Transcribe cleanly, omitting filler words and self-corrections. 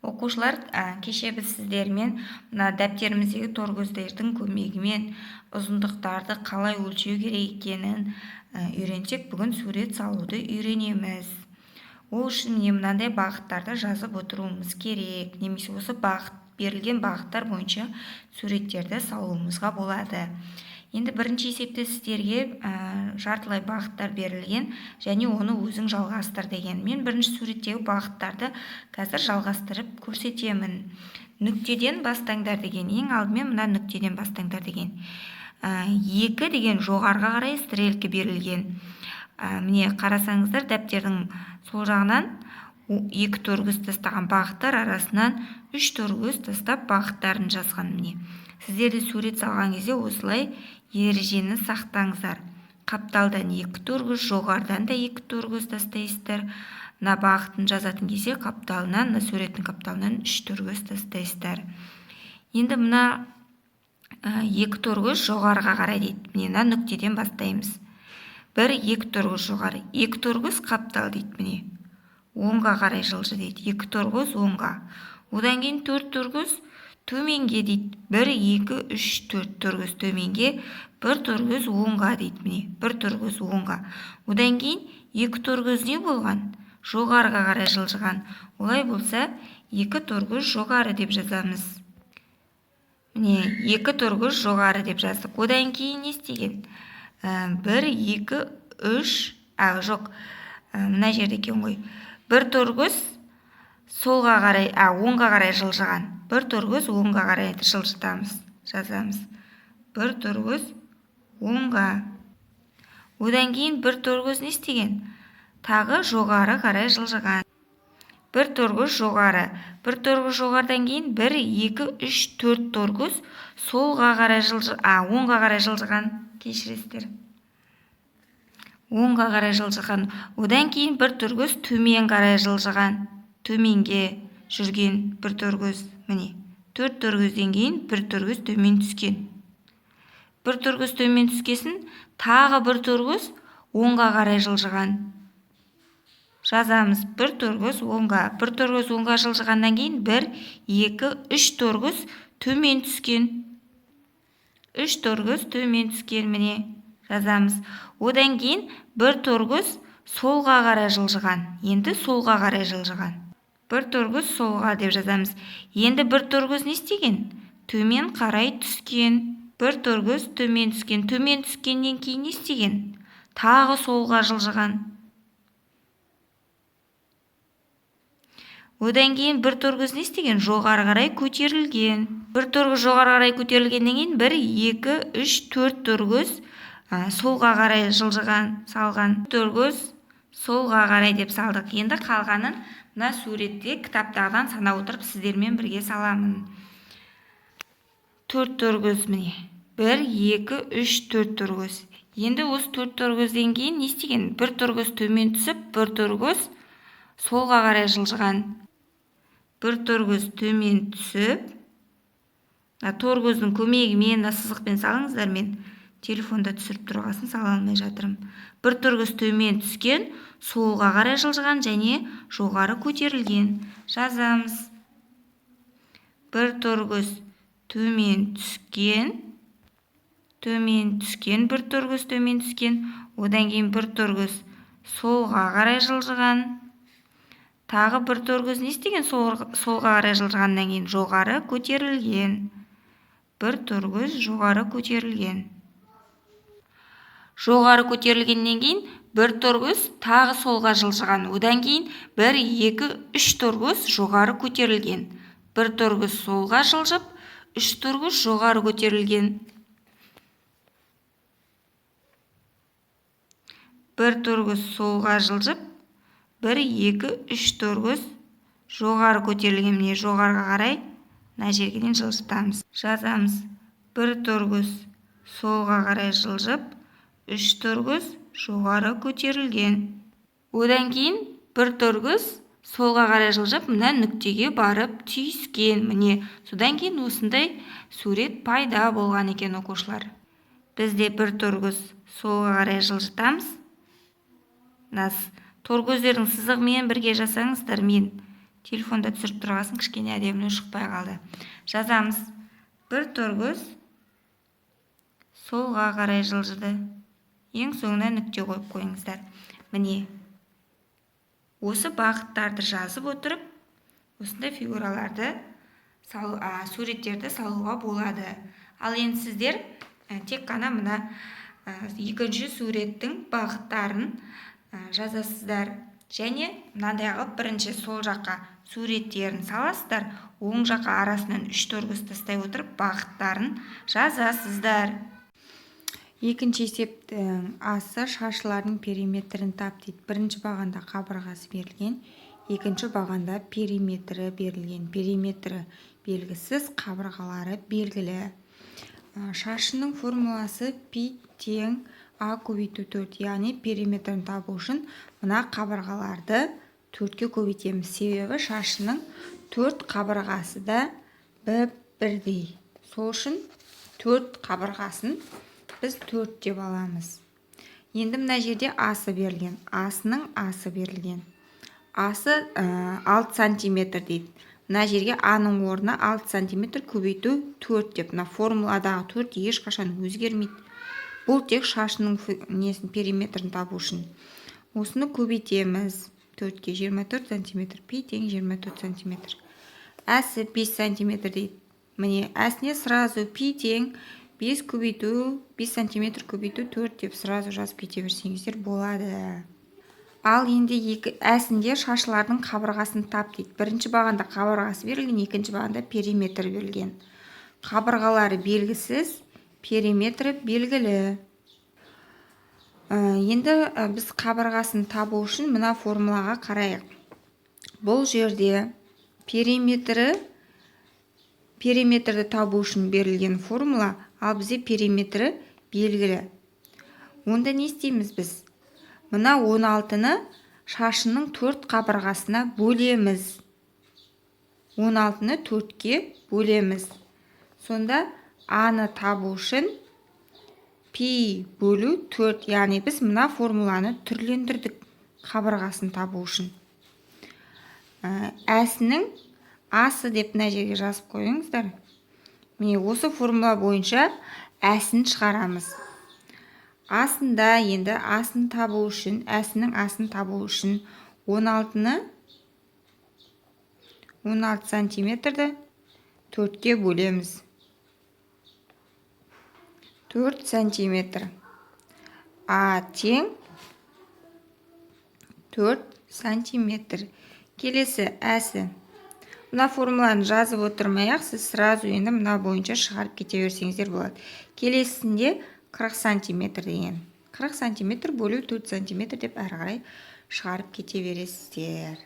Оқушылар, кеше біз сіздермен мына дәптеріміздегі торкөздердің көмегімен ұзындықтарды қалай өлшеу керек екенін үйренсек, бүгін сурет салуды үйренеміз. Ол үшін мынандай бағыттарды жазып отыруымыз керек, немесе осы берілген бағыттар бойынша суреттерді салуымызға болады. Енді бірінші есепте сіздерге жартылай бағыттар берілген, және оны өзің жалғастыр деген. Мен бірінші суреттегі бағыттарды қазір жалғастырып көрсетемін. Нүктеден бастаңдар деген. Ең алдымен мына нүктеден бастаңдар деген. 2 деген жоғарыға қарай стрелка берілген. Міне қарасаңыздар, дәптердің сол жағынан 2 торкөз тастаған бағыттар арасынан 3 торкөз тастап бағыттарын жазған. Міне сіздерді сурет салған кезде осылай ережені сақтаңыздар. Қапталдан 2 торкөз, жоғарыдан да 2 торкөз тастайсыздар. Мына бағытын жазатын кезде қапталынан, мына суреттің қапталынан 3 торкөз тастайсыздар. Енді мына 2 торкөз жоғарыға қарай дейді. Міне мына нүктеден бастаймыз. 1-2 торкөз жоғары, 2 торкөз қаптал дейді. Міне оңға қарай жылжы дейді. 2 торкөз оңға. Одан кейін 4 торкөз төменге дейді. 1-2-3 4 торкөз төменге, 1 торкөз оңға дейді. Міне 1 торкөз оңға. Одан кейін 2 торкөз не болған? Жоғарыға қарай жылжыған. Олай болса 2 торкөз жоғары деп жазамыз. Міне 2 торкөз жоғары деп жаздық. Одан кейін не істеген? 1-2-3 жоқ. Мына жерде екен ғой. 1 торкөз солға қарай, оңға қарай жылжыған. 1 торкөз оңға қарай жылжытамыз, жазамыз. 1 торкөз оңға. Одан кейін 1 торкөз не істеген? Тағы жоғары қарай жылжыған. 1 торкөз жоғары. 1 торкөз жоғарыдан кейін 1-2-3 4 торкөз солға қарай оңға қарай жылжыған. Кешіресіздер. Оңға қарай жылжыған. Одан кейін 1 торкөз төмен қарай жылжыған. Төменге жүрген 1 торкөз. Міне 4 торкөзден кейін 1 торкөз төмен түскен. 1 торкөз төмен түскесін, тағы 1 торкөз оңға қарай жылжыған. Жазамыз. 1 торкөз оңға. 1 торкөз оңға жылжығаннан кейін 1-2-3 торкөз төмен түскен. 3 торкөз төмен түскен. Міне жазамыз. Одан кейін 1 торкөз солға қарай жылжыған. Енді солға қарай жылжыған. 1 торкөз солға деп жазамыз. Енді 1 торкөз не істеген? Төмен қарай түскен. 1 торкөз төмен түскен. Төмен түскеннен кейін не істеген? Тағы солға жылжыған. Одан кейін 1 торкөз не істеген? Жоғары қарай көтерілген. 1 торкөз жоғары қарай көтерілгеннен кейін 1-2-3 4 торкөз солға қарай жылжыған, салған. Торкөз солға қарай деп салдық. Енді қалғанын мына суретте кітаптардан санап отырып сіздермен бірге саламын. 4 торкөз міне. 1-2-3 4 торкөз. Енді осы 4 торкөзден кейін не істеген? 1 торкөз төмен түсіп, 1 торкөз солға қарай жылжыған. 1 торкөз төмен түсіп, торкөздің көмегімен сызықпен салыңыздар, мен телефонда түсіріп тұрғасын сала алмай жатырмын. 1 торкөз төмен түскен, солға қарай жылжыған және жоғары көтерілген. Жазамыз. 1 торкөз төмен түскен, 1 торкөз төмен түскен, одан кейін 1 торкөз солға қарай жылжыған. Тағы 1 торкөз не істеген? Солға қарай жылжығаннан кейін жоғары көтерілген. 1 торкөз жоғары көтерілген. Жоғары көтерілгеннен кейін 1 торкөз тағы солға жылжыған. Одан кейін 1-2-3 торкөз жоғары көтерілген. 1 торкөз солға жылжып, 3 торкөз жоғары көтерілген. 1 торкөз солға жылжып, 1-2-3 торкөз жоғары көтерілген. Міне жоғарыға қарай мына жерден жылжытамыз. Жазамыз. 1 торкөз солға қарай жылжып, 3 торкөз жоғары көтерілген. Одан кейін 1 торкөз солға қарай жылжып, мына нүктеге барып түйіскен. Міне содан кейін осындай сурет пайда болған екен оқушылар. Бізде 1 торкөз солға қарай жылжытамыз. Торкөздердің сызығымен бірге жасаңыздар, мен Телефонда түсіріп тұрғасын кішкене әдемі шықпай қалды. Жазамыз. Бір торгөз солға қарай жылжыды. Ең соңына нүкте қойып қойыңыздар. Міне, осы бағыттарды жазып отырып, осындай фигураларды, суреттерді салуға болады. Ал енді сіздер тек қана мына екінші суреттің бағыттарын жазасыздар. Және мынадайғы бірінші сол жаққа суреттерін саласыздар, оң жаққа арасынан 3 торгөз тастай отырып бағыттарын жазасыздар. Екінші есептің асы шашылардың периметрін тап дейді. Бірінші бағанда қабырғасы берілген, екінші бағанда периметрі берілген. Периметрі белгісіз, қабырғалары белгілі. Шашының формуласы пи тең а көбейту 4, яғни периметрін табу үшін мына қабырғаларды 4-ке көбейтеміз. Себебі шашының 4 қабырғасы да бірдей. Сол үшін 4 қабырғасын біз 4 деп аламыз. Енді мына жерде асы берілген. Асының асы берілген. Асы 6 сантиметр дейді. Мына жерге аның орнына 6 сантиметр көбейту 4 деп. Мына формуладағы 4 ешқашан өзгермейді. Бұл тек шашының периметрін табу үшін. Осыны көбейтеміз. 4-ке 24 сантиметр. Пи тең 24 сантиметр. Әсі 5 сантиметр дейді. Міне, әсіне сразу пи тең 5 сантиметр көбейту 4 деп сразу жазып кете берсеңіздер болады. Ал енді әсінде шашылардың қабырғасын тап дейді. Бірінші бағанда қабырғасы берілген, екінші бағанда периметр берілген. Қабырғалары белгісіз, периметрі белгілі. Енді біз қабырғасын табу үшін мына формулаға қарайық. Бұл жерде периметрді табу үшін берілген формула, ал бізде периметрі белгілі. Онда не істейміз біз? Мына 16-ны шашының 4 қабырғасына бөлеміз. 16-ны 4-ке бөлеміз. Сонда аны табу үшін пи бөлу 4, яғни біз мына формуланы түрлендірдік қабырғасын табу үшін. Әсінің асы деп мына жерге жазып қойыңыздар. Міне осы формула бойынша әсін шығарамыз. Асында енді асын табу үшін, әсінің асын табу үшін 16-ны 16 сантиметрді 4-ке бөлеміз. 4 сантиметр. А тең 4 сантиметр. Келесі әсі. Мына формуланы жазып отырмай-ақ, сіз сразу енді мына бойынша шығарып кете берсеңіздер болады. Келесінде 40 сантиметр деген. 40 сантиметр бөлу 4 сантиметр деп әрі қарай шығарып кете бересіздер.